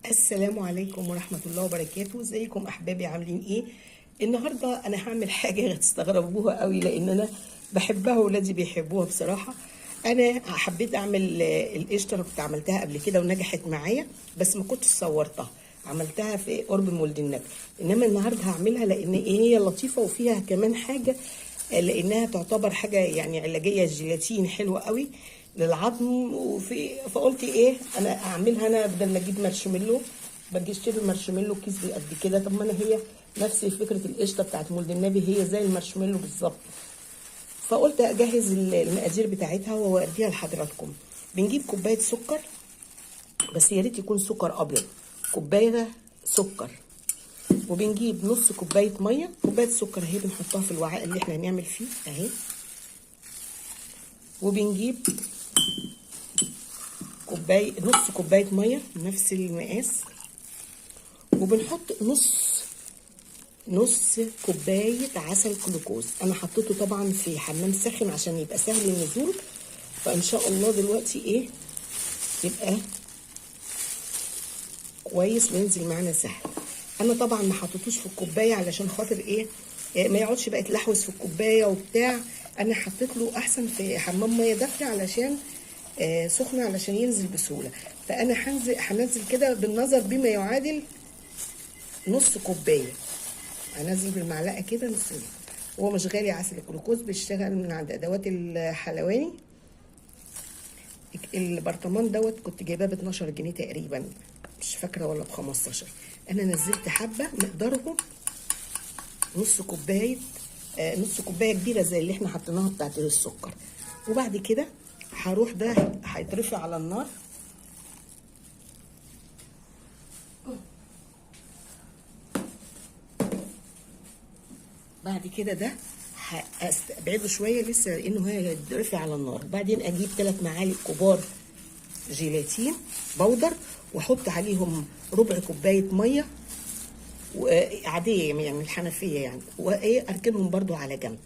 السلام عليكم ورحمة الله وبركاته. ازيكم احبابي، عاملين ايه؟ النهاردة انا هعمل حاجة هتستغربوها قوي لان انا بحبها وولادي بيحبوها بصراحة. انا حبيت اعمل القشطة اللي كنت عملتها قبل كده ونجحت معايا، بس ما كنتش صورتها، عملتها في قرب مولد النبي. انما النهاردة هعملها لان ايه، هي لطيفة وفيها كمان حاجة، لانها تعتبر حاجة يعني علاجية. الجيلاتين حلوة قوي للعظم، فقلت ايه انا اعملها. انا بدل ما اجيب مارشميلو باجي اشتري المارشميلو كيس قد كده، طب ما انا هي نفس فكره القشطه بتاعت مولد النبي، هي زي المارشميلو بالظبط. فقلت اجهز المقادير بتاعتها واوديها لحضراتكم. بنجيب كوبايه سكر، بس يا ريت يكون سكر ابيض، كوبايه سكر. وبنجيب نص كوبايه ميه، كوبايه سكر اهي بنحطها في الوعاء اللي احنا هنعمل فيه اهي. وبنجيب نص كوبايه ميه نفس المقاس، وبنحط نص كوبايه عسل جلوكوز. انا حطيته طبعا في حمام ساخن عشان يبقى سهل النزول، فان شاء الله دلوقتي ايه يبقى كويس وينزل معانا سهل. انا طبعا ما حطيتوش في الكوبايه علشان خاطر ايه ما يقعدش بقى يتلحوس في الكوبايه وبتاع. انا حطيت له احسن في حمام ميه دافيه علشان سخنه علشان ينزل بسهوله. فانا هنزل كده بالنظر بما يعادل نص كوبايه، هنزل بالمعلقه كده نص. هو مش غالي عسل الجلوكوز، بيشتغل من عند ادوات الحلواني. البرطمان دوت كنت جايباه ب 12 جنيه تقريبا، مش فاكره ولا ب 15. انا نزلت حبه مقدارهم نص كوبايه، نص كوبايه كبيره زي اللي احنا حطيناها بتاعت السكر. وبعد كده هروح ده هيترفع على النار. بعد كده ده هستبعده شويه لسه لانه هيترفع على النار. بعدين اجيب 3 معالق كبار جيلاتين بودر، واحط عليهم ربع كوبايه ميه عاديه يعني الحنفيه يعني، وايه اركنهم برضو على جنب.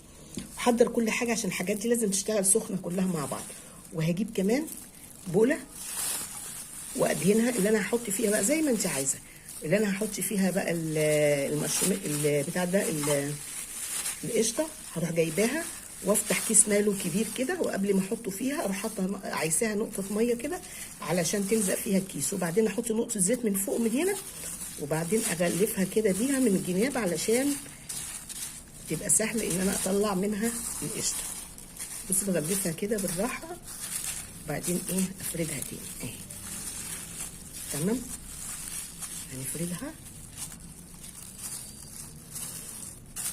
احضر كل حاجه عشان الحاجات دي لازم تشتغل سخنه كلها مع بعض. وهجيب كمان بوله وادهنها، اللي انا هحط فيها بقى زي ما انت عايزه، اللي انا هحط فيها بقى المشروم بتاع ده القشطه. هروح جايباها وافتح كيس مالو كبير كده، وقبل ما احطه فيها اروح حاطه عايزاها نقطه ميه كده علشان تلزق فيها الكيس. وبعدين احط نقطه زيت من فوق من هنا، وبعدين اغلفها كده بيها من الجناب علشان تبقى سهل ان انا اطلع منها القشطه. بس بغلفها كده بالراحه، وبعدين ايه افردها تاني اهي. تمام، هنفردها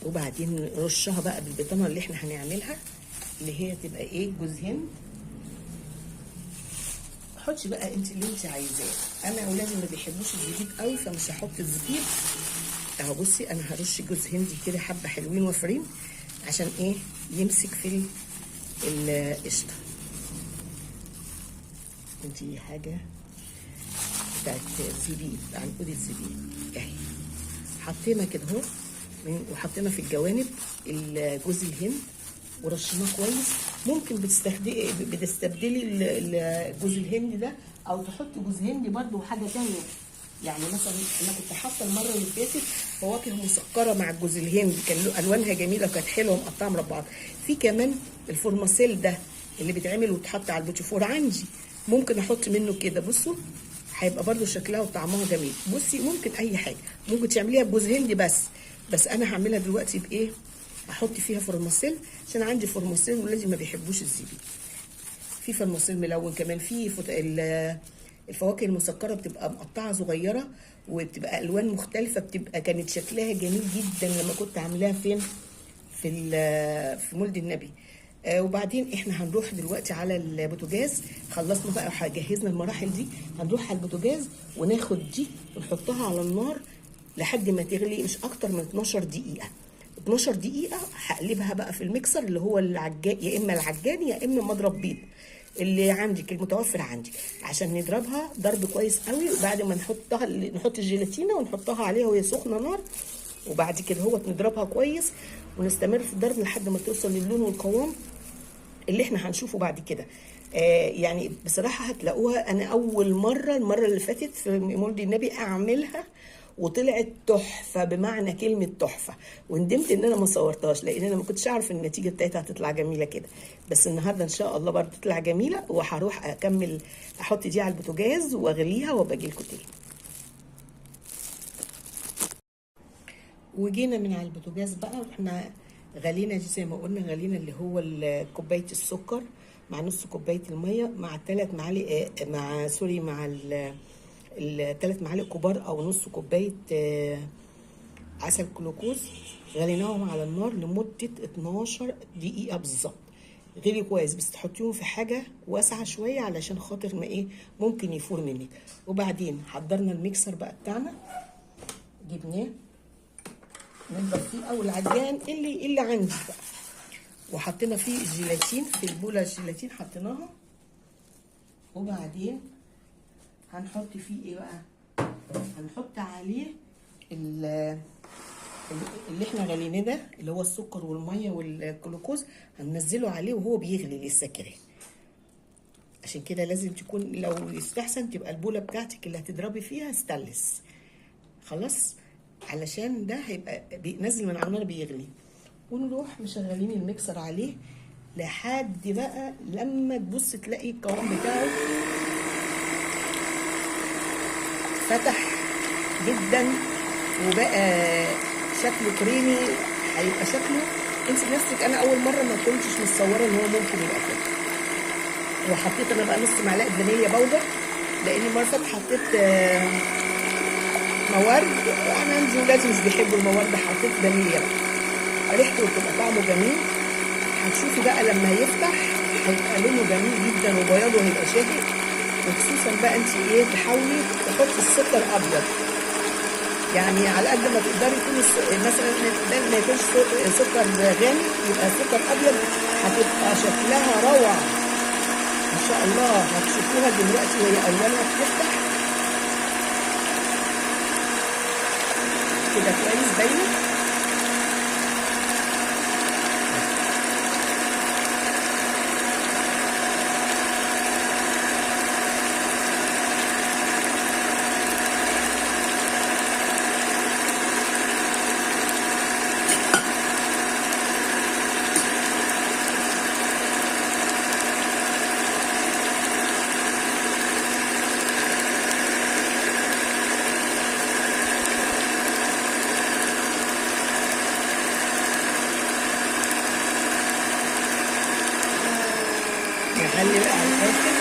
وبعدين نرشها بقى بالبطانه اللي احنا هنعملها، اللي هي تبقى ايه جوز هند. حطي بقى انت اللي انت عايزاه. انا اولادي ما بيحبوش الزبيب قوي فمش هحط الزبيب اهو. بصي انا هرش جوز هندي كده حبه حلوين وافرين عشان ايه يمسك في القشطه. دي حاجه بتاعت زبيب، عنقود الزبيب اهي. حطينا كده اهو، وحطينا في الجوانب جوز الهند ورشيناه كويس. ممكن بتستبدلي جوز الهند ده او تحطي جوز هند برده وحاجه ثانيه. يعني مثلا انا كنت حاطه المره اللي فاتت فواكه مسكره مع الجوز الهند، كان له الوانها جميله وكانت حلوه مقطعه مربعات. في كمان الفورماسيل ده اللي بيتعمل وتحط على البوتيفور عندي، ممكن احط منه كده. بصوا هيبقى برده شكلها وطعمها جميل. بصي ممكن اي حاجه، ممكن تعمليها بجوز هند بس انا هعملها دلوقتي بايه، احط فيها فورماسيل عشان عندي فورماسيل ولادي ما بيحبوش الزبيب. في فورماسيل ملون كمان. في الفواكه المسكره بتبقى مقطعه صغيره وبتبقى الوان مختلفه، كانت شكلها جميل جدا لما كنت عاملاها فين في مولد النبي. وبعدين احنا هنروح دلوقتي على البوتاجاز. خلصنا بقى جهزنا المراحل دي، هنروح على البوتاجاز وناخد دي ونحطها على النار لحد ما تغلي، مش اكتر من 12 دقيقه. 12 دقيقه هقلبها بقى في الميكسر اللي هو العجان، يا اما العجان يا اما مضرب بيض اللي عندك المتوفر عندك، عشان نضربها ضرب كويس قوي. وبعد ما نحط الجيلاتينه ونحطها عليها وهي سخنه نار، وبعد كده نضربها كويس ونستمر في الضرب لحد ما توصل للون والقوام اللي احنا هنشوفه بعد كده. يعني بصراحه هتلاقوها انا اول مره المره اللي فاتت في مولد النبي اعملها، وطلعت تحفه بمعنى كلمه تحفه، وندمت ان انا ما صورتهاش لان انا ما كنتش اعرف النتيجه بتاعتها هتطلع جميله كده. بس النهارده ان شاء الله برضه تطلع جميله، وهروح اكمل احط دي على البوتاجاز واغليها وباجي لكم تاني. وجينا من على البوتاجاز بقى، واحنا غلينا دي زي ما قلنا، غلينا اللي هو كوبايه السكر مع نص كوبايه الميه مع 3 معالق مع سوري مع الثلاث معالق كبار او نص كوبايه عسل جلوكوز. غليناهم على النار لمده 12 دقيقه بالظبط. غلي كويس، بس تحطيهم في حاجه واسعه شويه علشان خاطر ما ايه ممكن يفور منك. وبعدين حضرنا الميكسر بقى بتاعنا، جبناه نضرب فيه او العجان اللي عندي بقى، وحطينا فيه الجيلاتين في البوله، الجيلاتين حطيناها. وبعدين هنحط فيه ايه بقى؟ هنحط عليه اللي احنا غليناه ده اللي هو السكر والميه والجلوكوز، هننزله عليه وهو بيغلي لسه كده. عشان كده لازم تكون، لو يستحسن تبقى البوله بتاعتك اللي هتضربي فيها ستانلس، خلاص، علشان ده هيبقى بينزل من على النار بيغلي. ونروح مشغلين الميكسر عليه لحد بقى لما تبص تلاقي القوام بتاعه فتح جدا وبقى شكله كريمي. هيبقى شكله انت نفسك، انا اول مره ما كنتش متصوره ان هو ممكن يبقى كده. وحطيت انا بقى نص معلقه فانيليا باودر، لان المره اللي فاتت حطيت موارد، انا عندي ولادي مش بيحبوا الموارد، حطيت فانيليا بقى ريحته وتبقى طعمه جميل. هتشوفي بقى لما يفتح هيبقى لونه جميل جدا وبياضه هيبقى شاهق. وخصوصا بقى انت ايه تحاولي تحطي السكر ابيض، يعني على قد ما تقدري يكون مثلا ما يكونش سكر غامق، يبقى سكر ابيض، هتبقى شكلها روعه ان شاء الله. هتشوفوها دلوقتي وهي اولها بتفتح كده كويس باينه. نخلي بقى على الاخر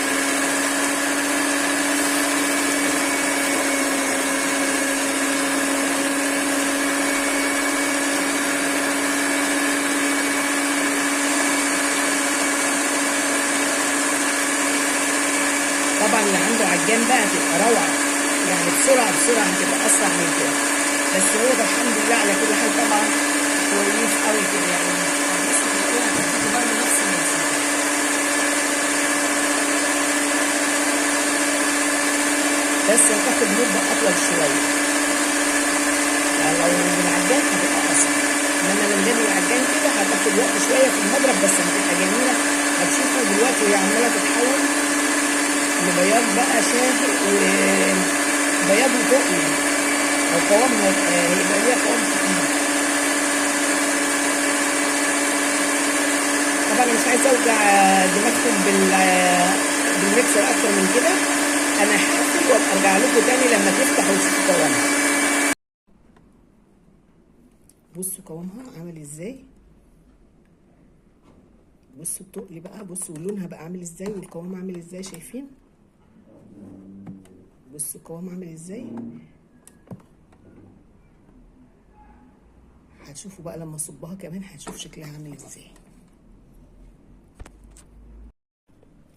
طبعا اللي عنده عجان بقى هتبقى روعه، يعني بسرعه هتبقى اسرع من كده. بس هو ده الحمد لله على كل حال طبعا كويس قوي كده، يعني بس هتبقى برضه نفس النتيجه، بس هتاخد مده اطول شويه. يعني لو بالعجان هتبقى اسرع، انما لو جاب العجان كده هتاخد وقت شويه في المضرب، بس هتبقى جميله. هتشوفوا دلوقتي وهي عماله تتحول لبياض بقى شاهق وبياض وتقل، او قوامها هيبقى ليها قوام تقيل. طبعا انا مش عايزه اوجع دماغكم بالميكسر اكتر من كده، انا هقفل وابقى ارجع لكم تاني لما تفتح وتشوفوا قوامها. بصوا قوامها عامل ازاي، بصوا التقل بقى، بصوا لونها بقى عامل ازاي والقوام عامل ازاي، شايفين؟ بصوا القوام عامل ازاي. هتشوفوا بقى لما اصبها كمان هتشوف شكلها عامل ازاي.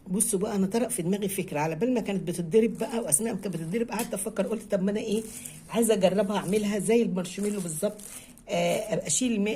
بصوا بقى، انا طرق في دماغي فكره، على بال ما كانت بتتضرب بقى واثناء ما كانت بتتضرب قعدت افكر، قلت طب ما انا ايه عايزه اجربها اعملها زي المارشميلو بالظبط، ابقى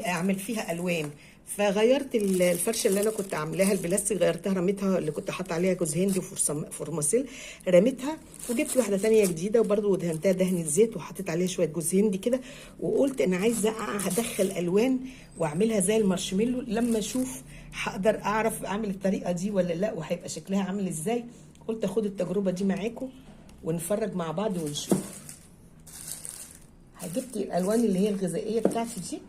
اعمل فيها الوان. فغيرت الفرشه اللي انا كنت عاملاها البلاستيك، غيرتها رميتها، اللي كنت حاطه عليها جوز هندي وفورماسيل رميتها، وجبت واحده ثانيه جديده وبرده دهنتها دهنه زيت وحطيت عليها شويه جوز هندي كده، وقلت انا عايزه هدخل الوان واعملها زي المارشميلو. لما اشوف هقدر اعرف اعمل الطريقه دي ولا لا، وهيبقى شكلها عامل ازاي. قلت اخد التجربه دي معاكم ونفرج مع بعض ونشوف. جبت الالوان اللي هي الغذائيه بتاعتي دي،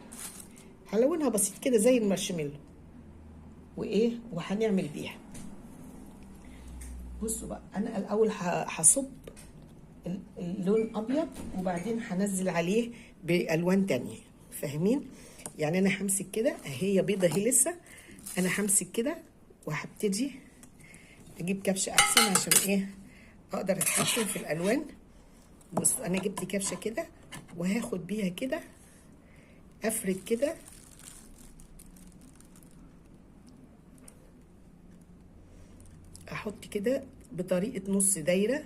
هلونها بسيط كده زي المارشميلو وايه، وهنعمل بيها. بصوا بقى، انا الاول هصب اللون ابيض وبعدين هنزل عليه بالوان تانية، فاهمين؟ يعني انا همسك كده اهي بيضه اهي لسه، انا همسك كده وهبتدي اجيب كبشه احسن عشان ايه اقدر اتحكم في الالوان. بصوا انا جبت كبشه كده وهاخد بيها كده افرد كده احط كده بطريقه نص دايره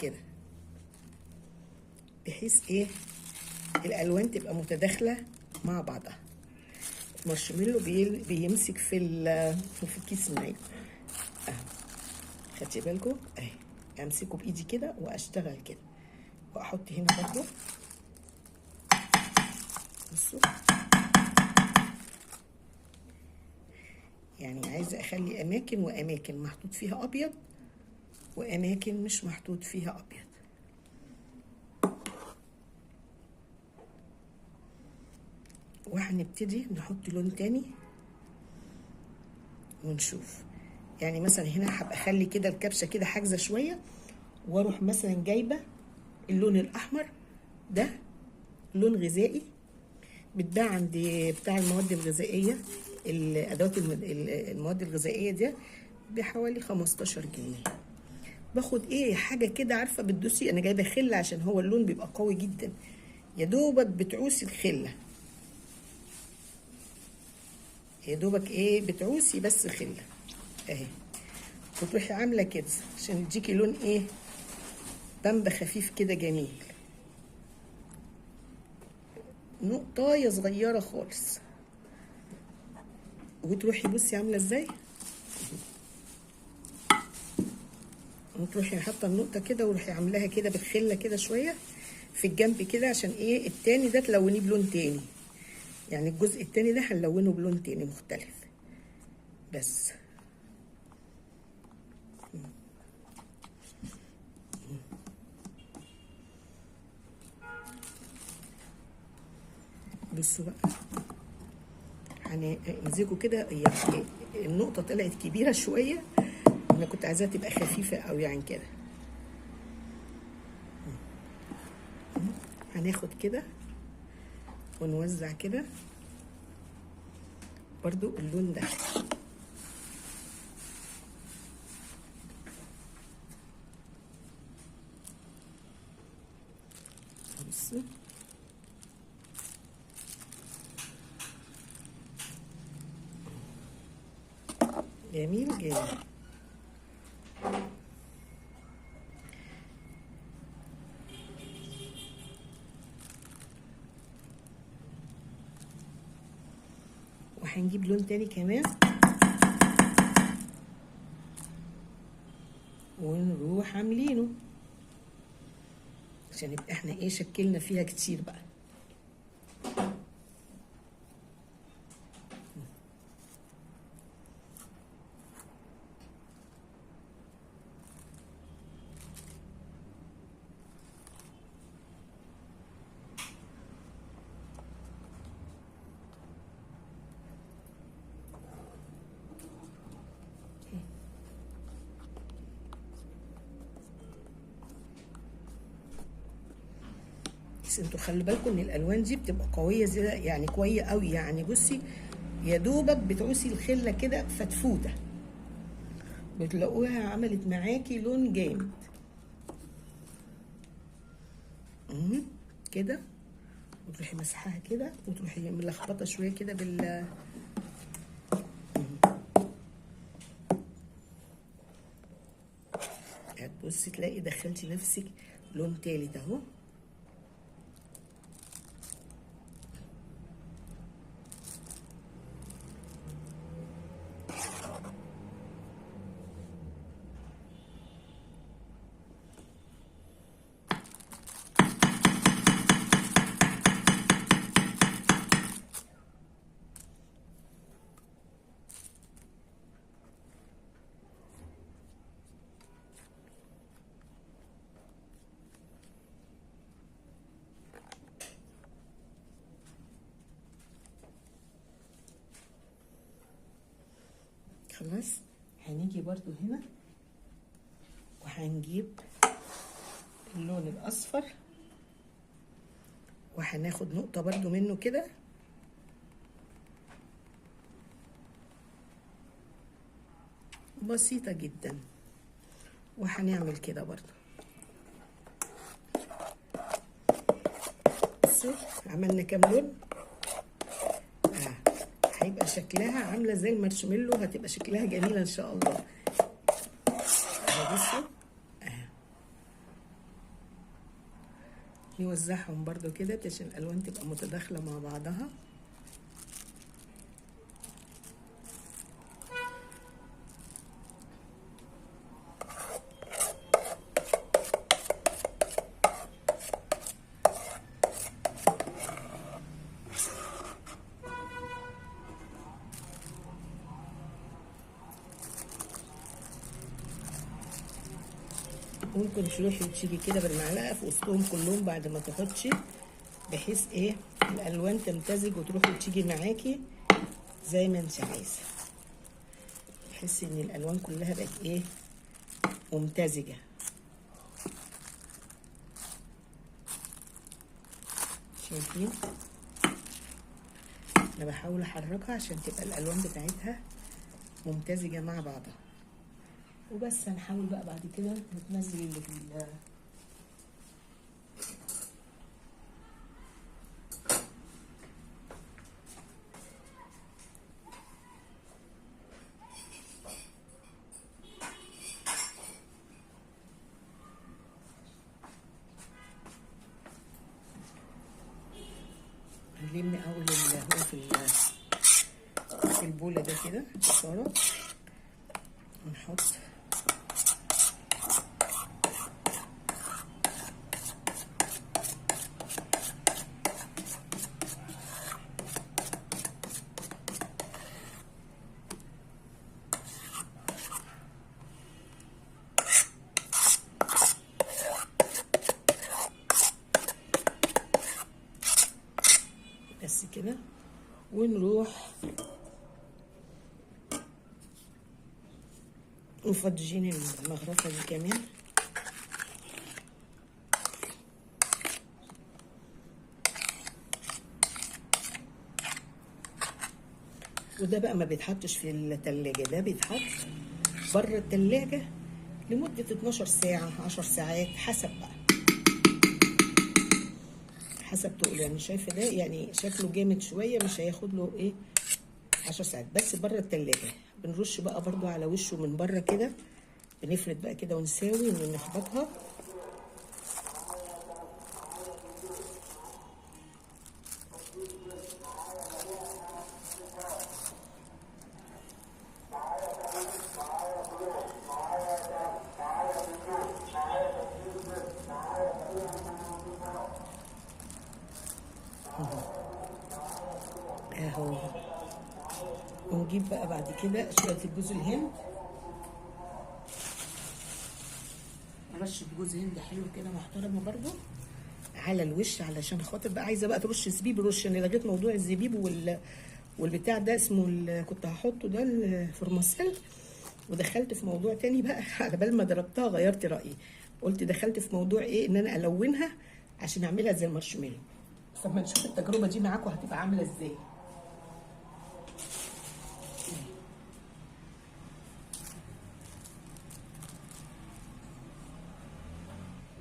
كده، بحيث ايه الالوان تبقى متداخله مع بعضها. المارشميلو بيمسك في الكيس معاكم اهو، خدتي بالكم اهي. امسكه بايدي كده واشتغل كده واحط هنا برضو. بصوا يعني عايزه اخلي اماكن واماكن محطوط فيها ابيض واماكن مش محطوط فيها ابيض. وهنبتدي نحط لون تاني ونشوف. يعني مثلا هنا هبقى اخلي كده الكبشه كده حاجزه شويه، واروح مثلا جايبه اللون الاحمر ده، لون غذائي بيتباع عند بتاع المواد الغذائيه، الادوات المواد الغذائيه دي بحوالي 15 جنيه. باخد ايه حاجه كده، عارفه بتدوسي، انا جايبه خله عشان هو اللون بيبقى قوي جدا، يا دوبك بتعوسي الخله، يا دوبك ايه بتعوسي بس خله اهي، وتروحي عامله كده عشان يديكي لون ايه بامبا خفيف كده جميل. نقطايه صغيره خالص، وتروحي بصي عامله ازاي، وتروحي حاطه النقطه كده وروحي عاملاها كده بالخله كده شويه في الجنب كده، عشان ايه التاني ده تلونيه بلون تاني. يعني الجزء التاني ده هنلونه بلون تاني مختلف بس. بصوا بقى هنمزجه كده. يعني النقطة طلعت كبيرة شوية، أنا كنت عايزاها تبقى خفيفة أو يعني كده. هناخد كده ونوزع كده برضو اللون ده. بصوا جميل جميل. وهنجيب لون تاني كمان ونروح عاملينه عشان يبقى احنا ايه شكلنا فيها كتير بقى. بس انتوا خلي بالكم ان الالوان دي بتبقى قويه زي يعني قويه قوي. يعني بصي يا دوبك بتعوسي الخله كده فتفوته بتلاقوها عملت معاكي لون جامد كده. وتروحي مسحاها كده وتروحي ملخبطه شويه كده بال هتبصي تلاقي دخلتي نفسك لون تالت اهو. خلاص. هنيجي برضو هنا وهنجيب اللون الاصفر وهناخد نقطة برضو منه كده، بسيطة جدا، وهنعمل كده برضو. بصوا عملنا كام لون. هيبقى شكلها عاملة زي المارشميلو، هتبقى شكلها جميلة ان شاء الله. بصوا نوزعهم برضو كده عشان الالوان تبقى متداخلة مع بعضها. ممكن تروحي وتشيلي كده بالمعلقه في وسطهم كلهم بعد ما تحطي، بحيث ايه الالوان تمتزج وتروحي وتيجي معاكي زي ما انت عايزه، تحسي ان الالوان كلها بقت ايه ممتزجه. شايفين انا بحاول احركها عشان تبقى الالوان بتاعتها ممتزجه مع بعضها. وبس هنحاول بقى بعد كده نتنزل اللي في هنلم اول هو في البوله ده كده شطاره، ونحط بس كده، ونروح مفضجين المغرفة دي كمان. وده بقى ما بيتحطش في التلاجة، ده بيتحط بره التلاجة لمدة 12 ساعة 10 ساعات حسب بقى، حسب تقول. يعني شايفة ده يعني شكله جامد شوية، مش هياخد له ايه 10 ساعات بس بره التلاجة. بنرش بقى برضو على وشه من بره كده، بنفرد بقى كده ونساوي ونخبطها. اهو. ونجيب بقى بعد كده شويه جوز الهند، رشه جوز هند حلو كده محترمه برضو على الوش، علشان خاطر بقى عايزه بقى ترش زبيب رش. انا لغيت موضوع الزبيب والبتاع ده اسمه كنت هحطه ده الفورماسيل، ودخلت في موضوع تاني بقى على بال ما ضربتها غيرت رايي، قلت دخلت في موضوع ايه ان انا الونها عشان اعملها زي المارشميلو. طب ما نشوف التجربه دي معاكم هتبقى عامله ازاي.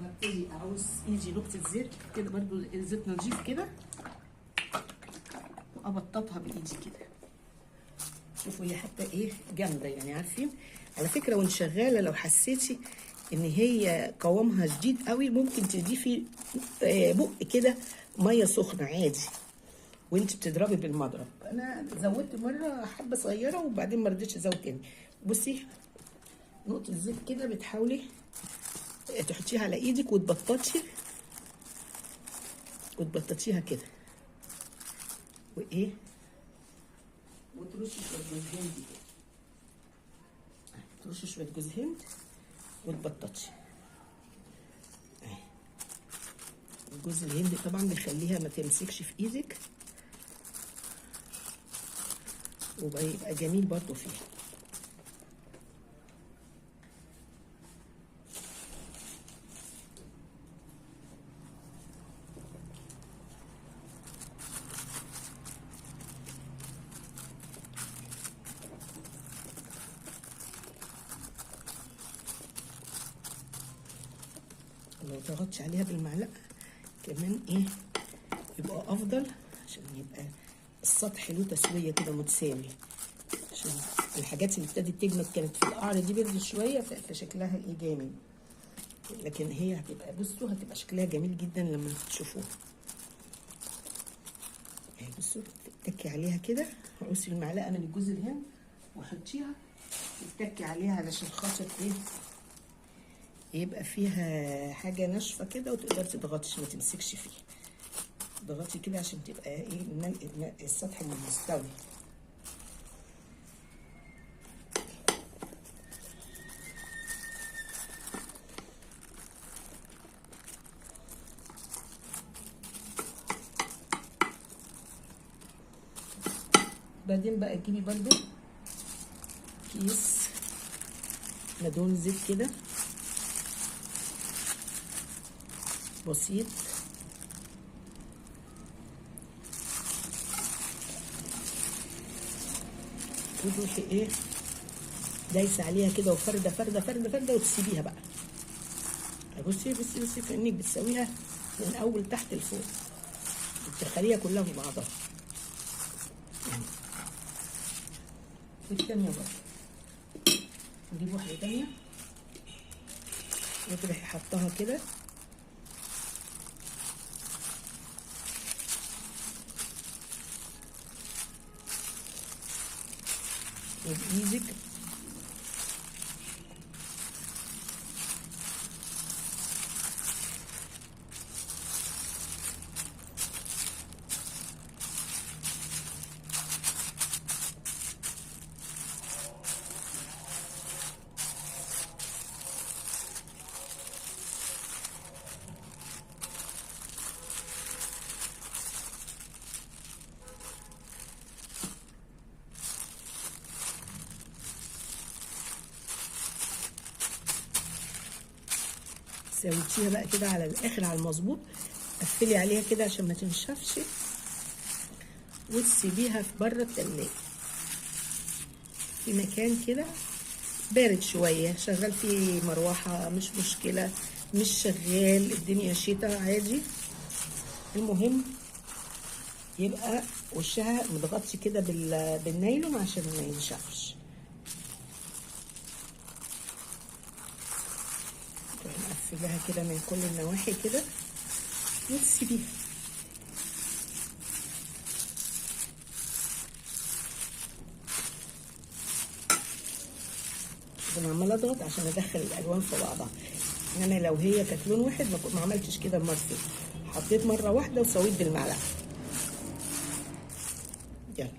وابتدي اعوز يجي نقطه زيت كده برضو، الزيت نضيف كده، وابططها بايدي كده. شوفوا هي حتى ايه جامده يعني. عارفين على فكره وانت شغاله لو حسيتي ان هي قوامها شديد قوي ممكن تضيفي بق كده ميه سخنه عادي وانت بتضربي بالمضرب. انا زودت مره حبه صغيره وبعدين ما رضيتش ازود تاني. بصي نقطه زيت كده بتحاولي تحطيها على ايدك وتبططيها كده، وايه وترشي شويه جوز هند كده، ترشي شويه جوز هند وتبططي. جوز الهند طبعا بيخليها ما تمسكش في ايدك ويبقى جميل برضو فيها. لو ضغطش عليها بالمعلقه كمان ايه يبقى افضل، عشان يبقى السطح له تسويه كده متساوي، عشان الحاجات اللي ابتدت تجمد كانت في القعر دي بردت شويه فشكلها ايه جامد، لكن هي هتبقى بصوا هتبقى شكلها جميل جدا لما تشوفوها. اهي بصوا تتكي عليها كده، عصي المعلقه من الجوز الهند وحطيها وتتكي عليها علشان خاطر ايه يبقى فيها حاجه ناشفه كده وتقدر تضغطش ما تمسكش فيها. ضغطي كده عشان تبقى ايه السطح مستوي. بعدين بقى تجيبي برضو كيس مدهون زيت كده بسيط، وتروحي ايه دايسه عليها كده وفرده فرده فرده فرده وتسيبيها بقى. بصي بصي بصي كانك بتسويها من اول تحت لفوق، بتدخليها كلها في بعضها. والتانية برضه نجيب واحدة تانية وتروحي حطها كده وبإيدك سويتيها بقى كده على الاخر على المظبوط، قفلي عليها كده عشان ما تنشفش وتسيبيها في بره التلاجة في مكان كده بارد شويه، شغال فيه مروحه مش مشكله، مش شغال الدنيا شتاء عادي، المهم يبقى وشها متغطي كده بالنايلون عشان ما ينشفش. نقفلها كده من كل النواحي كده وتسيبيها. انا عماله اضغط عشان ادخل الالوان في بعضها، انما لو هي كانت لون واحد ما عملتش كده المره دي، حطيت مره واحده وسويت بالمعلقه. يلا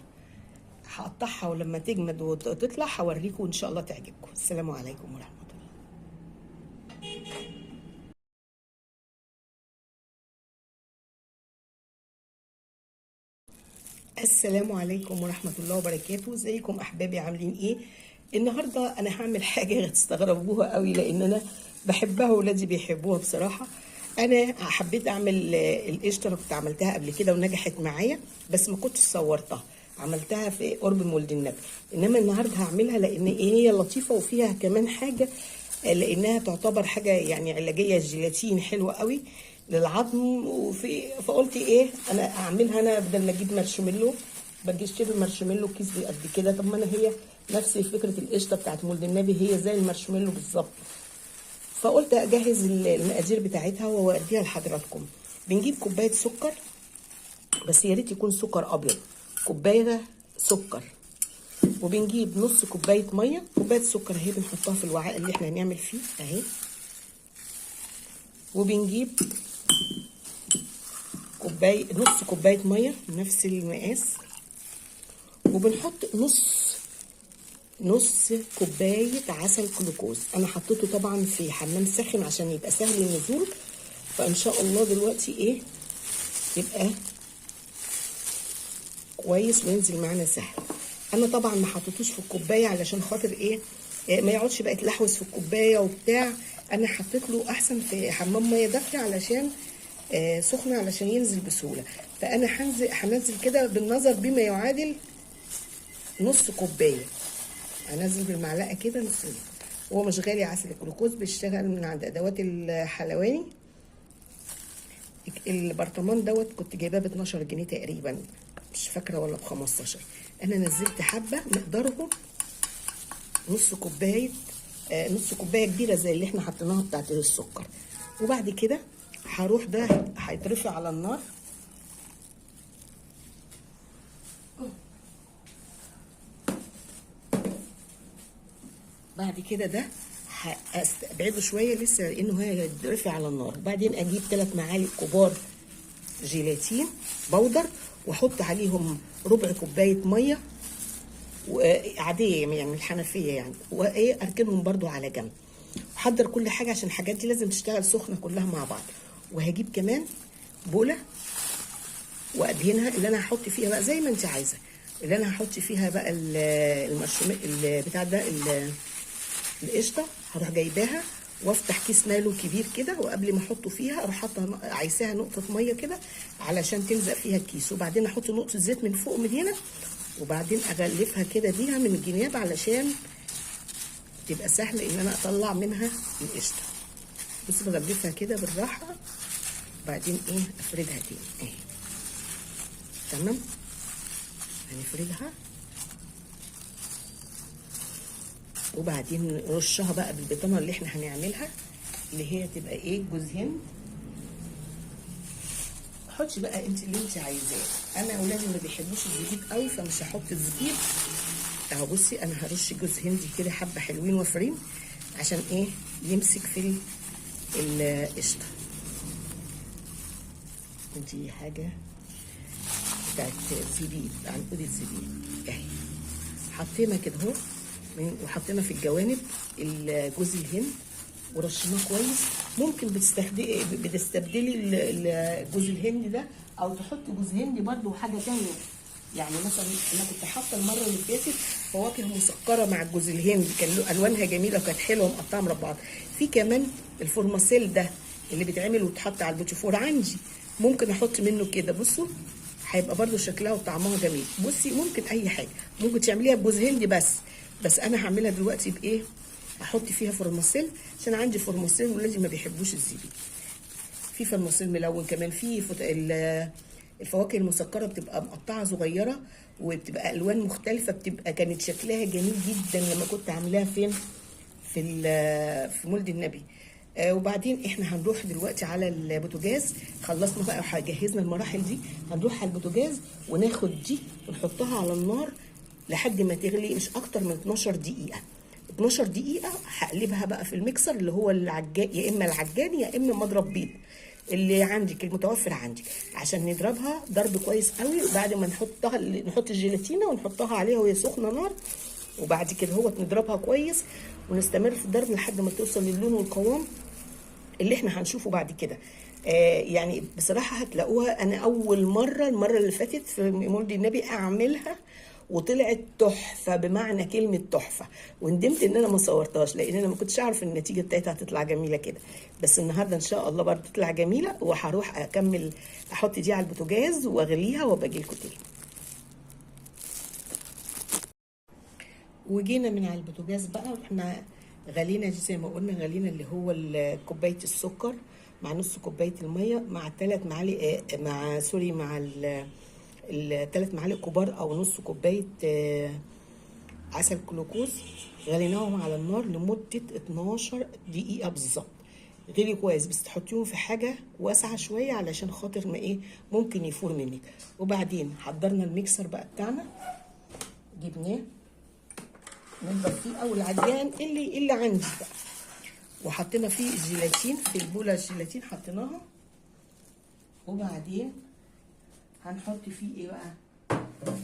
هقطعها ولما تجمد وتطلع هوريكم ان شاء الله تعجبكم. السلام عليكم ورحمه الله. السلام عليكم ورحمة الله وبركاته. ازيكم احبابي عاملين ايه؟ النهارده انا هعمل حاجة هتستغربوها قوي لان انا بحبها وولادي بيحبوها بصراحة. انا حبيت اعمل القشطة، كنت عملتها قبل كده ونجحت معايا بس ما كنتش صورتها، عملتها في قرب مولد النبي، انما النهارده هعملها لان ايه هي لطيفة وفيها كمان حاجة، لانها تعتبر حاجة يعني علاجية، الجيلاتين حلوة قوي للعظم. فقلت ايه انا اعملها انا بدل ما اجيب مارشميلو، باجي اشتري المارشميلو كيس قد كده، طب ما انا هي نفس فكره القشطه بتاعت مولد النبي هي زي المارشميلو بالظبط. فقلت اجهز المقادير بتاعتها واوديها لحضراتكم. بنجيب كوبايه سكر، بس يا ريت يكون سكر ابيض، كوبايه سكر، وبنجيب نص كوبايه ميه، كوبايه سكر اهي بنحطها في الوعاء اللي احنا هنعمل فيه اهي، وبنجيب نص كوبايه ميه نفس المقاس، وبنحط نص كوبايه عسل جلوكوز. انا حطيته طبعا في حمام ساخن عشان يبقى سهل النزول، فان شاء الله دلوقتي ايه يبقى كويس وينزل معانا سهل. انا طبعا ما حطيتوش في الكوبايه علشان خاطر ايه ما يقعدش بقى يتلحوس في الكوبايه وبتاع، انا حطيت له احسن في حمام ميه دافيه علشان سخنه علشان ينزل بسهوله. فانا هنزل كده بالنظر بما يعادل نص كوبايه، هنزل بالمعلقه كده نص. هو مش غالي عسل الجلوكوز، بيشتغل من عند ادوات الحلواني البرطمان دوت كنت جايباه ب 12 جنيه تقريبا، مش فاكره ولا ب 15. انا نزلت حبه مقدارهم نص كوبايه، نص كوبايه كبيره زي اللي احنا حطيناها بتاعت السكر. وبعد كده هروح ده هيترفع على النار. بعد كده ده هستبعده شويه لسه لانه هيترفع على النار. بعدين اجيب 3 معالق كبار جيلاتين بودر واحط عليهم ربع كوبايه ميه عاديه يعني من الحنفيه يعني، وايه اركنهم برضو على جنب. احضر كل حاجه عشان الحاجات دي لازم تشتغل سخنه كلها مع بعض. وهجيب كمان بوله وادهنها اللي انا هحط فيها بقى زي ما انت عايزه، اللي انا هحط فيها بقى المشروم بتاع ده القشطه. هروح جايباها وافتح كيس نايلون كبير كده، وقبل ما احطه فيها اروح حاطه عايزاها نقطه ميه كده علشان تلزق فيها الكيس. وبعدين احط نقطه زيت من فوق من هنا، وبعدين اغلفها كده بيها من الجناب علشان تبقى سهل ان انا اطلع منها القشطه. بص بغلفها كده بالراحه، وبعدين ايه افردها تاني اهي. تمام، هنفردها وبعدين نرشها بقى بالبطانه اللي احنا هنعملها اللي هي تبقى ايه جوز هند. حطي بقى انت اللي انت عايزاه. انا اولادي ما بيحبوش الزبيب قوي فمش هحط الزبيب اهو. بصي انا هرش جوز هندي كده حبه حلوين وفرين عشان ايه يمسك في القشطه. دي حاجه بتاعت زبيب، عنقود الزبيب اهي. حطينا كده اهو وحطينا في الجوانب جوز الهند ورشيناه كويس. ممكن بتستبدلي جوز الهند ده او تحطي جوز هند برده وحاجه ثانيه. يعني مثلا انا كنت حاطه المره اللي فاتت فواكه مسكره مع الجوز الهند، كان له الوانها جميله وكانت حلوه مقطعه مربعات. في كمان الفورماسيل ده اللي بيتعمل ويتحط على البوتيفور عندي، ممكن احط منه كده. بصوا هيبقى برده شكلها وطعمها جميل. بصي ممكن اي حاجه ممكن تعمليها بجوز هند بس انا هعملها دلوقتي بايه، احط فيها فورماسيل عشان عندي فورماسيل ولادي ما بيحبوش الزبيب. في فورماسيل ملون كمان. في الفواكه المسكره بتبقى مقطعه صغيره وبتبقى الوان مختلفه، كانت شكلها جميل جدا لما كنت عاملاها فين في مولد النبي. وبعدين احنا هنروح دلوقتي على البوتاجاز. خلصنا بقى وجهزنا المراحل دي، هنروح على البوتاجاز وناخد دي ونحطها على النار لحد ما تغلي، مش اكتر من 12 دقيقه. 12 دقيقه هقلبها بقى في الميكسر اللي هو العجان، يا اما العجان يا اما مضرب بيض اللي عندك المتوفر عندك، عشان نضربها ضرب كويس قوي. وبعد ما نحط الجيلاتينه ونحطها عليها وهي سخنه نار، وبعد كده هو نضربها كويس ونستمر في الضرب لحد ما توصل للون والقوام اللي احنا هنشوفه بعد كده. يعني بصراحه هتلاقوها انا اول مره المره اللي فاتت في مولد النبي اعملها وطلعت تحفه بمعنى كلمه تحفه، وندمت ان انا ما صورتهاش لان انا ما كنتش اعرف النتيجه بتاعتها هتطلع جميله كده. بس النهارده ان شاء الله برضه تطلع جميله، وهروح اكمل احط دي على البوتاجاز واغليها وباجي لكم تاني. وجينا من على البوتاجاز بقى واحنا غلينا دي زي ما قلنا، غلينا اللي هو كوبايه السكر مع نص كوبايه الميه مع 3 معالق مع 3 معالق كبار او نص كوبايه عسل جلوكوز. غليناهم على النار لمده 12 دقيقه بالظبط. غلي كويس، بس تحطيهم في حاجه واسعه شويه علشان خاطر ما ايه ممكن يفور منك. وبعدين حضرنا الميكسر بقى بتاعنا، جبناه نضرب فيه او العجان اللي عندي بقى، وحطينا فيه الجيلاتين في البوله. الجيلاتين حطيناها، وبعدين هنحط فيه ايه بقى،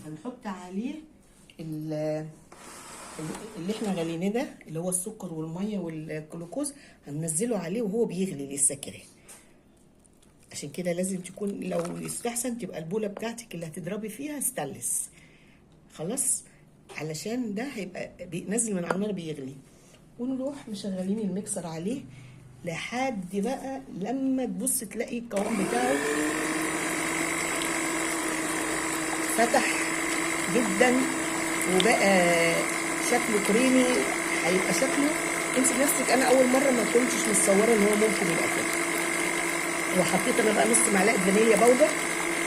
هنحط عليه اللي احنا غليناه ده اللي هو السكر والميه والجلوكوز، هننزله عليه وهو بيغلي لسه كده. عشان كده لازم تكون لو يستحسن تبقى البوله بتاعتك اللي هتضربي فيها ستانلس خلاص، علشان ده هيبقى بينزل من على النار بيغلي. ونروح مشغلين الميكسر عليه لحد بقى لما تبص تلاقي القوام بتاعه فتح جدا وبقى شكله كريمي. هيبقى شكله انت نفسك، انا اول مره ما كنتش متصوره ان هو ممكن يبقى كده. وحطيت انا بقى نص معلقه فانيليا باودر،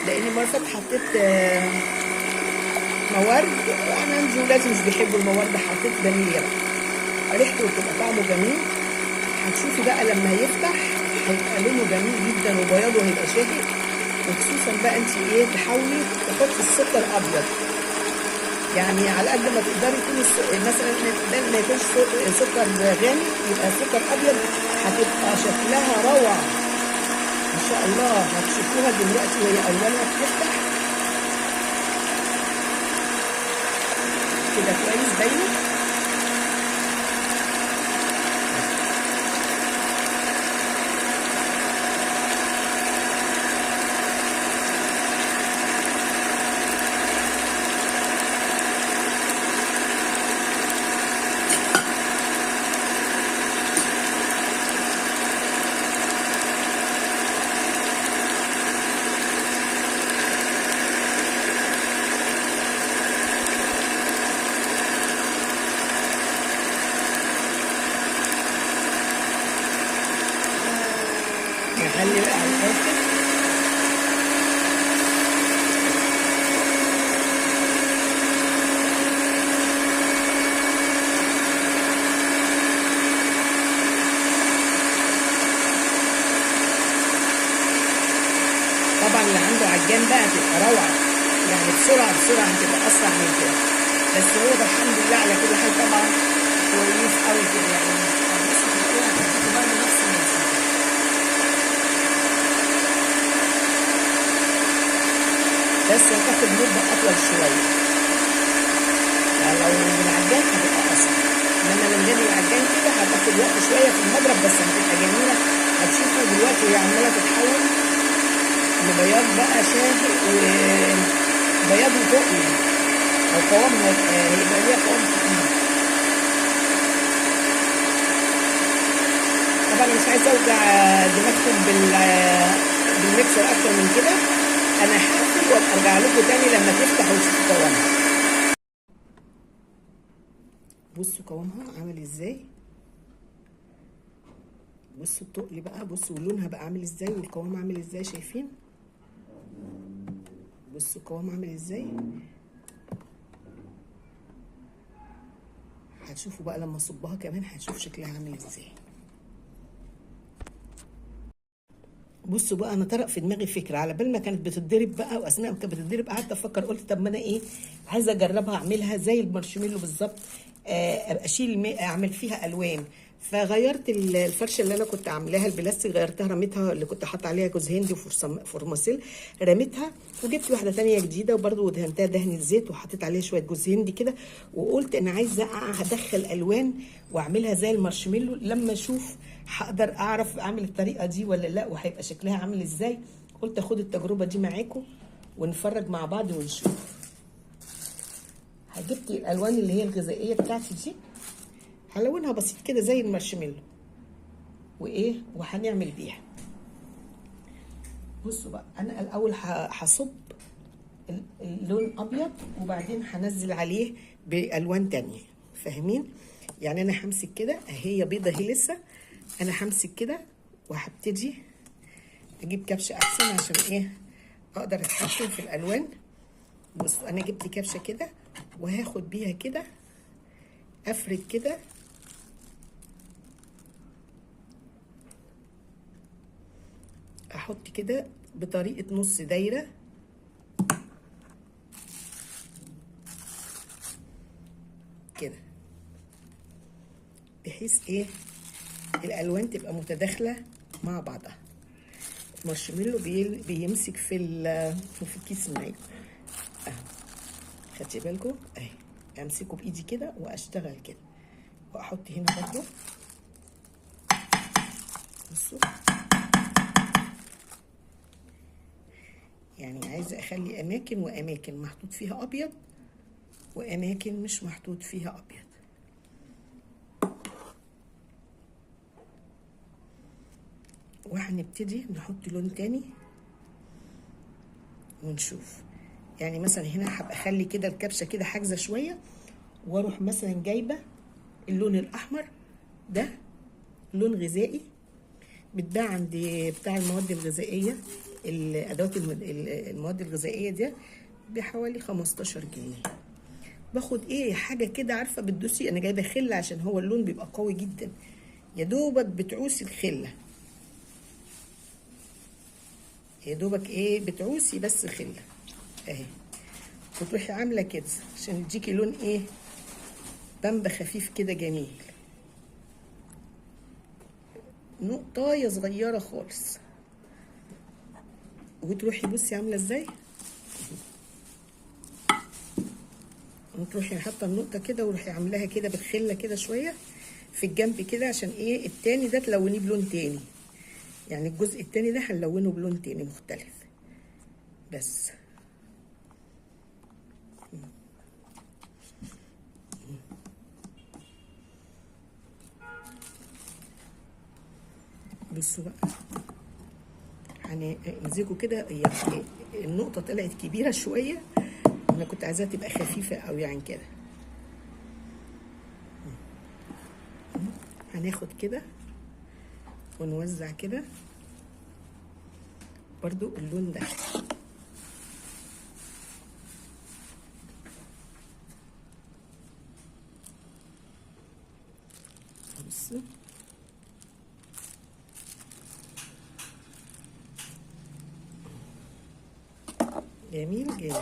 لان المره اللي فاتت حطيت موارد، انا عندي ولادي مش بيحبوا الموارد، حطيت فانيليا بقى ريحته وتبقى طعمه جميل. هتشوفي بقى لما يفتح هيبقى لونه جميل جدا وبياضه هيبقى شاهي. وخصوصا بقى انت ايه تحاولي تحطي السكر ابيض، يعني على قد ما تقدري يكون مثلا ما يكونش سكر غامق، يبقى سكر ابيض، هتبقى شكلها روعه ان شاء الله. هتشوفوها دلوقتي وهي اولها بتفتح كده كويس باينه. نخلي بقى على الاخر طبعا اللي عنده عجان بقى هتبقى روعه، يعني بسرعه هتبقى اسرع من كده، بس هو ده الحمد لله على كل حال طبعا كويس قوي كده يعني. بس هتاخد مده اطول شويه، يعني لو بالعجان هتبقى اسرع، انما من غير العجان كده هتاخد وقت شويه في المضرب، بس هتبقى جميله. هتشوفوا دلوقتي وهي عماله تتحول لبياض بقى شاهق وبياض وتقل، او قوامها هيبقى ليها قوام تقيل. طبعا مش عايزه اوجع دماغكم بالميكسر اكتر من كده، انا هقفل وابقى ارجع لكم تاني لما تفتح وتشوفوا قوامها. بصوا قوامها عامل ازاي، بصوا التقل بقى، بصوا لونها بقى عامل ازاي والقوام عامل ازاي، شايفين؟ بصوا القوام عامل ازاي. هتشوفوا بقى لما اصبها كمان هتشوف شكلها عامل ازاي. بصوا بقى انا طرق في دماغي فكره، على بال ما كانت بتتضرب بقى واثناء ما كانت بتتضرب قعدت افكر، قلت طب ما انا ايه عايزه اجربها اعملها زي المارشميلو بالظبط، ابقى اعمل فيها الوان. فغيرت الفرشه اللي انا كنت عاملاها البلاستيك، غيرتها رميتها، اللي كنت حاطه عليها جوز هندي وفورماسيل رميتها، وجبت واحده ثانيه جديده وبرده دهنتها دهنه زيت وحطيت عليها شويه جوز هندي كده، وقلت انا عايزه هدخل الوان واعملها زي المارشميلو، لما اشوف هقدر اعرف اعمل الطريقه دي ولا لا وهيبقى شكلها عامل ازاي. قلت اخد التجربه دي معاكم ونفرج مع بعض ونشوف. جبت الالوان اللي هي الغذائيه بتاعتي دي، هلونها بسيط كده زي المارشميلو وايه وهنعمل بيها. بصوا بقى انا الاول هصب اللون ابيض وبعدين هنزل عليه بالوان تانية، فاهمين؟ يعني انا همسك كده اهي بيضه اهي لسه، انا همسك كده وهبتدي اجيب كبشه احسن عشان ايه اقدر اتحكم في الالوان. بصوا انا جبت كبشه كده وهاخد بيها كده افرد كده احط كده بطريقه نص دايره كده، بحيث ايه الالوان تبقى متداخله مع بعضها. المارشميلو بيمسك في الكيس معاكم اهو، خدتي بالكم اهي، امسكه بايدي كده واشتغل كده واحط هنا برضو. بصوا يعني عايزه اخلي اماكن واماكن محطوط فيها ابيض واماكن مش محطوط فيها ابيض. وهنبتدي نحط لون تاني ونشوف. يعني مثلا هنا هبقى اخلي كده الكبشه كده حاجزه شويه، واروح مثلا جايبه اللون الاحمر ده، لون غذائي بتباع عند بتاع المواد الغذائيه، الادوات المواد الغذائيه دي بحوالي 15 جنيه. باخد ايه حاجه كده، عارفه بتدوسي، انا جايبه خله عشان هو اللون بيبقى قوي جدا، يا دوبك بتعوسي الخله، يا دوبك ايه بتعوسي بس خله اهي، وتروحي عامله كده عشان يديكي لون ايه، بامبا خفيف كده جميل، نقطايه صغيره خالص، وتروحي بصي عامله ازاي، وتروحي حاطه النقطه كده وروحي عاملاها كده بالخله كده شويه في الجنب كده، عشان ايه التاني ده تلونيه بلون تاني، يعني الجزء التاني ده هنلونه بلون تاني مختلف بس. بصوا بقى هنمزجه كده، هي النقطة طلعت كبيرة شوية، أنا كنت عايزاها تبقى خفيفة أوي يعني كده. هناخد كده ونوزع كده برضو اللون ده، بصوا جميل جميل.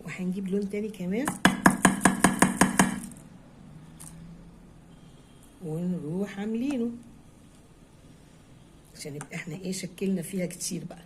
وهنجيب لون تاني كمان ونروح عاملينه عشان يبقى احنا ايه شكلنا فيها كتير بقى.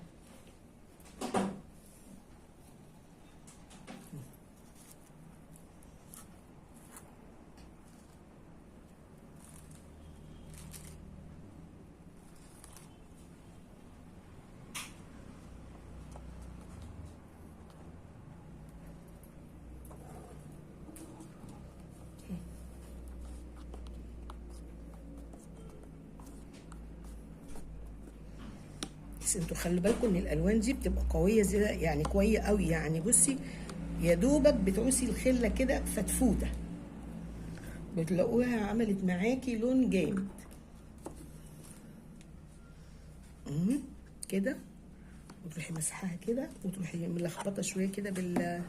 بس انتوا خلي بالكم ان الالوان دي بتبقى قويه زي يعني قويه قوي، يعني بصي يا دوبك بتعوسي الخله كده فتفوته بتلاقوها عملت معاكي لون جامد كده، وتروحي مسحها كده وتروحي ملخبطه شويه كده بال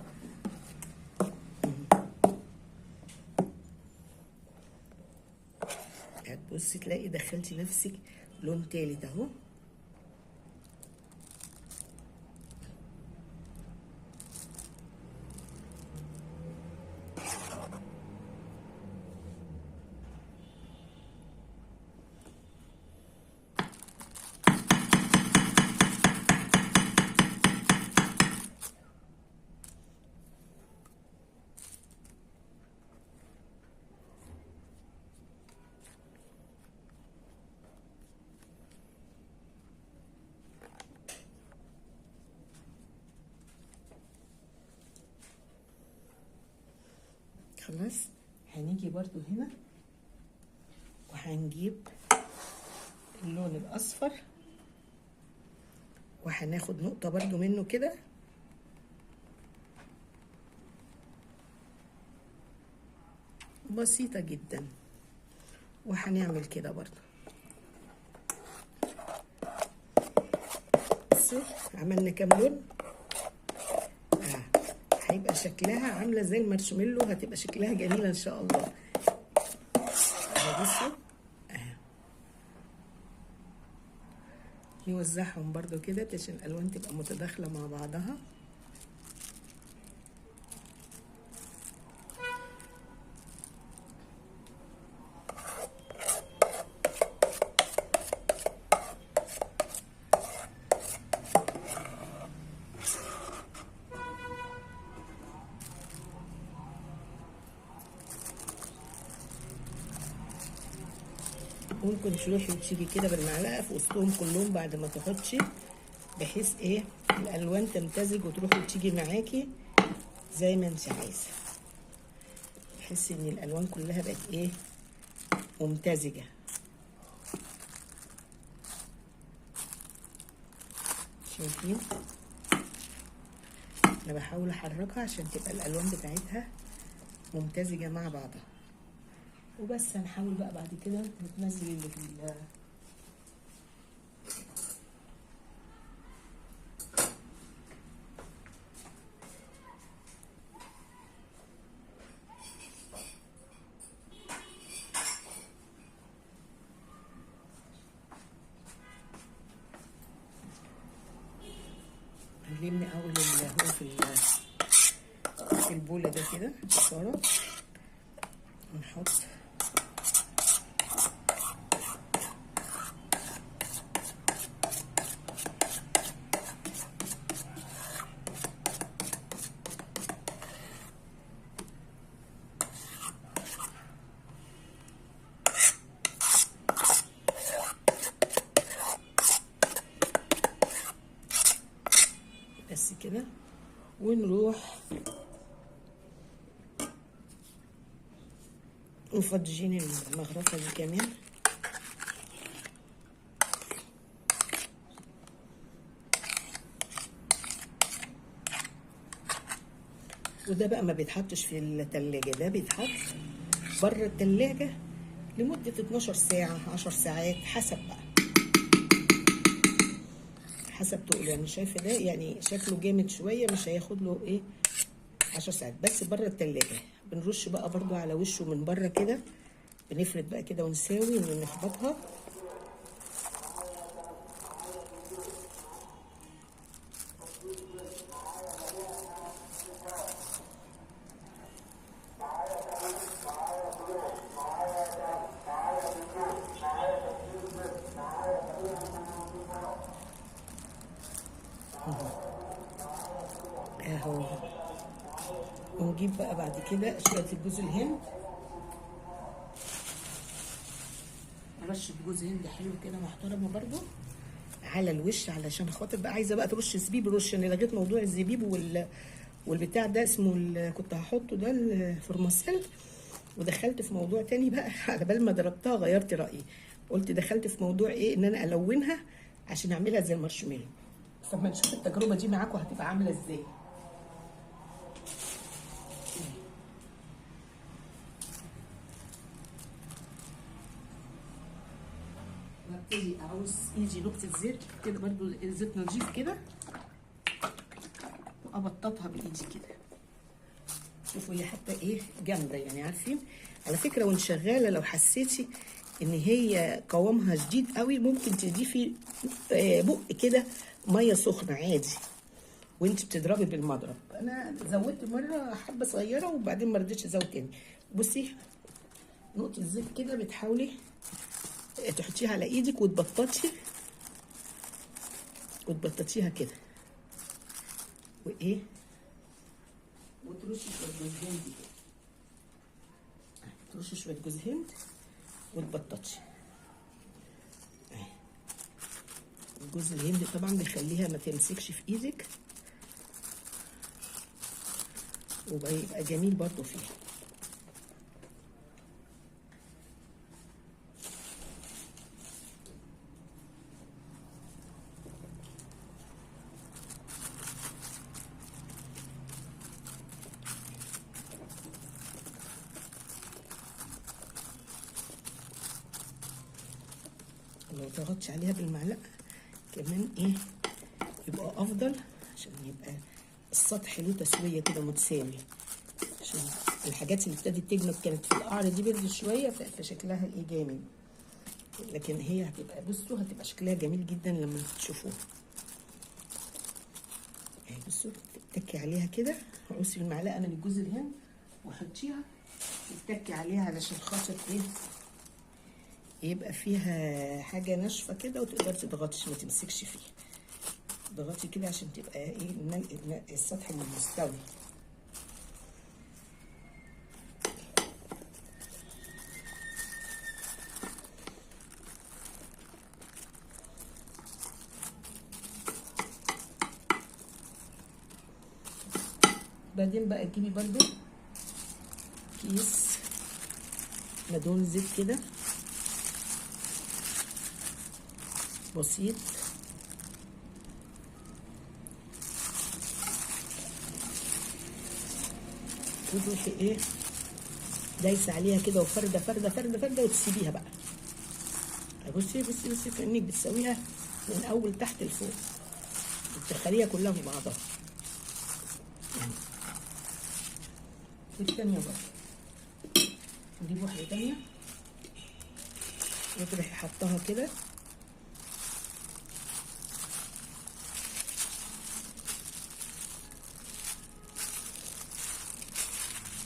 هتبصي تلاقي دخلتي نفسك لون تالت اهو. خلاص هنيجي برضو هنا وهنجيب اللون الاصفر وهناخد نقطة برضو منه كده بسيطة جدا، وهنعمل كده برضو. بصوا عملنا كام لون، هيبقى شكلها عامله زي المارشميلو، هتبقى شكلها جميله ان شاء الله. بصوا نوزعهم برضو كده عشان الالوان تبقى متداخله مع بعضها. ممكن تروحي وتيجي كده بالمعلقه في وسطهم كلهم بعد ما تحطي، بحيث ايه الالوان تمتزج وتروحي وتيجي معاكي زي ما انت عايزه، تحسي ان الالوان كلها بقت ايه ممتزجه. شايفين انا بحاول احركها عشان تبقى الالوان بتاعتها ممتزجه مع بعضها. وبس هنحاول بقى بعد كده ننزل اللي في هنلم اول اللي هو في البوله ده كده شطاره، ونحط بس كده، ونروح مفضجين المغرفة دي كمان. وده بقى ما بيتحطش في التلاجة، ده بيتحط بره التلاجة لمدة 12 ساعة 10 ساعات حسب بقى، حسب تقول. يعني شايفة ده يعني شكله جامد شوية، مش هياخد له ايه 10 ساعات بس بره التلاجة. بنرش بقى برضو على وشه من بره كده، بنفرد بقى كده ونساوي ونخبطها. اهو. ونجيب بقى بعد كده شويه جوز الهند، رشه جوز هند حلو كده محترمه برضو على الوش، علشان خاطر بقى عايزه بقى ترش زبيب رش. انا لغيت موضوع الزبيب والبتاع ده اسمه كنت هحطه ده الفورماسيل، ودخلت في موضوع تاني بقى على بال ما ضربتها غيرت رايي، قلت دخلت في موضوع ايه ان انا الونها عشان اعملها زي المارشميلو. فما نشوف التجربه دي معاكم هتبقى عامله ازاي. وابتدي اعوز يجي نقطه زيت كده برضو، الزيت نضيف كده، وابططها بايدي كده. شوفوا هي حتى ايه جامده يعني، عارفين على فكره وانت شغاله لو حسيتي ان هي قوامها شديد قوي ممكن تضيفي بق كده ميه سخنه عادي وانت بتضربي بالمضرب. انا زودت مره حبه صغيره وبعدين ما رضيتش ازود تاني. بصي نقطه زيت كده بتحاولي تحطيها على ايدك وتبططيها كده، وايه وترشي شويه جوز هند كده، ترشي شويه جوز هند وتبططي. جوز الهند طبعا بيخليها ما تمسكش في ايدك، ويبقى جميل برضو فيها. لو ضغطتش عليها بالمعلقه كمان ايه يبقى افضل، عشان يبقى السطح له تسويه كده متساوي، عشان الحاجات اللي ابتدت تجمد كانت في القعر دي بردت شويه فشكلها ايه جامد. لكن هي هتبقى بصوا هتبقى شكلها جميل جدا لما تشوفوها. اهي بصوا تتكي عليها كده، عوصي المعلقه من الجوز الهند وحطيها وتتكي عليها علشان خاطر ايه يبقى فيها حاجه ناشفه كده وتقدري تضغطي ما تمسكش فيها. ضغطي كده عشان تبقى ايه السطح مستوي. بعدين بقى تجيبي برضو كيس مدهون زيت كده بسيط، وتروحي ايه دايسه عليها كده وفرده فرده فرده فرده وتسيبيها بقى. بصي بصي بصي كانك بتسويها من اول تحت لفوق، بتدخليها كلها في بعضها يعني. والتانية برضه نجيب واحدة تانية وتروحي حطها كده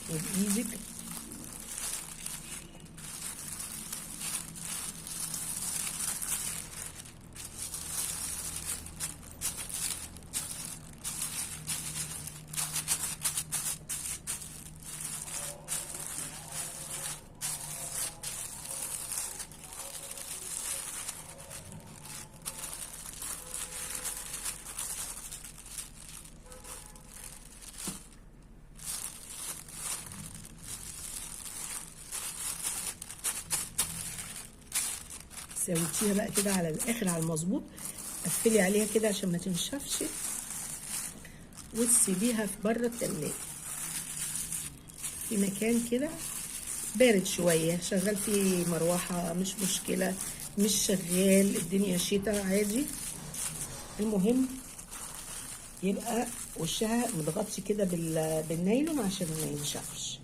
وبإيدك سويتيها بقى كده على الاخر على المظبوط، قفلي عليها كده عشان ما تنشفش وتسيبيها في بره التلاجة في مكان كده بارد شويه، شغال فيه مروحه مش مشكله، مش شغال الدنيا شتاء عادي. المهم يبقى وشها متغطي كده بالنايلون عشان ما ينشفش.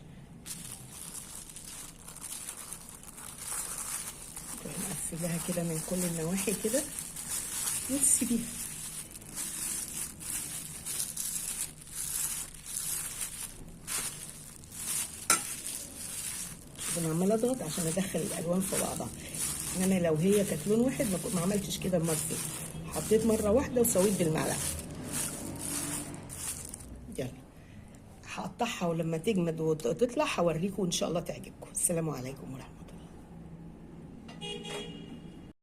نقفلها كده من كل النواحي كده وتسيبيها. انا عماله اضغط عشان ادخل الالوان في بعضها، انما لو هي كانت لون واحد ما عملتش كده المره دي، حطيت مره واحده وسويت بالمعلقه. يلا هقطعها ولما تجمد وتطلع هوريكم ان شاء الله تعجبكم. السلام عليكم ورحمه الله.